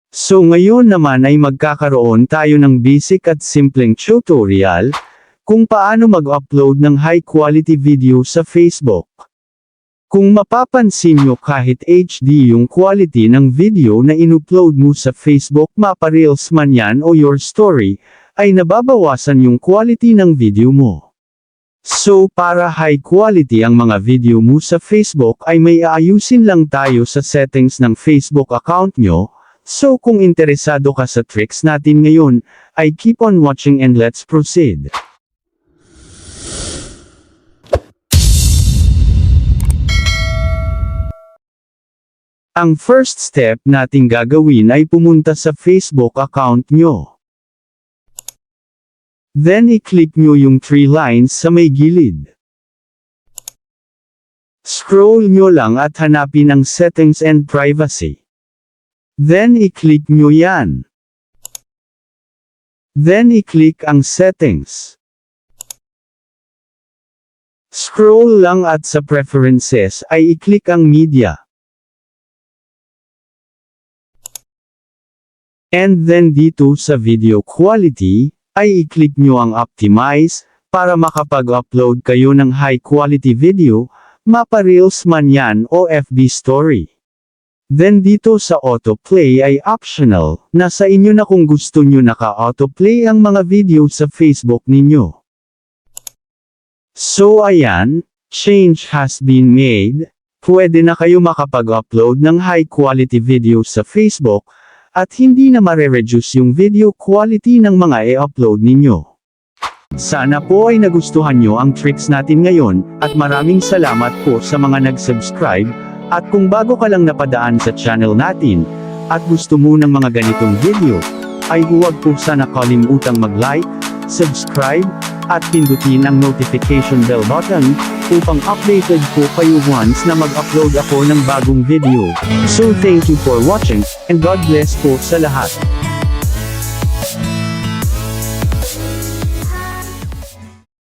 So ngayon naman ay magkakaroon tayo ng basic at simpleng tutorial, kung paano mag-upload ng high quality video sa Facebook. Kung mapapansin nyo kahit HD yung quality ng video na in-upload mo sa Facebook, mapa Reels man yan o your story, ay nababawasan yung quality ng video mo. So para high quality ang mga video mo sa Facebook ay may aayusin lang tayo sa settings ng Facebook account nyo. So kung interesado ka sa tricks natin ngayon, ay keep on watching and let's proceed. Ang first step nating gagawin ay pumunta sa Facebook account nyo. Then i-click nyo yung 3 lines sa may gilid. Scroll nyo lang at hanapin ang Settings and Privacy. Then i-click nyo yan. Then i-click ang Settings. Scroll lang at sa Preferences ay i-click ang Media. And then dito sa Video Quality, ay i-click nyo ang Optimize, para makapag-upload kayo ng high quality video, mapa Reels man yan o FB Story. Then dito sa Autoplay ay optional, nasa inyo na kung gusto nyo naka-autoplay ang mga video sa Facebook ninyo. So ayan, change has been made, pwede na kayo makapag-upload ng high quality video sa Facebook, at hindi na mare-reduce yung video quality ng mga i-upload ninyo. Sana po ay nagustuhan nyo ang tricks natin ngayon, at maraming salamat po sa mga nag-subscribe, at kung bago ka lang napadaan sa channel natin, at gusto mo ng mga ganitong video, ay huwag po sana kalimutang mag-like, subscribe, at pindutin ang notification bell button, upang updated po kayo once na mag-upload ako ng bagong video. So thank you for watching, and God bless po sa lahat.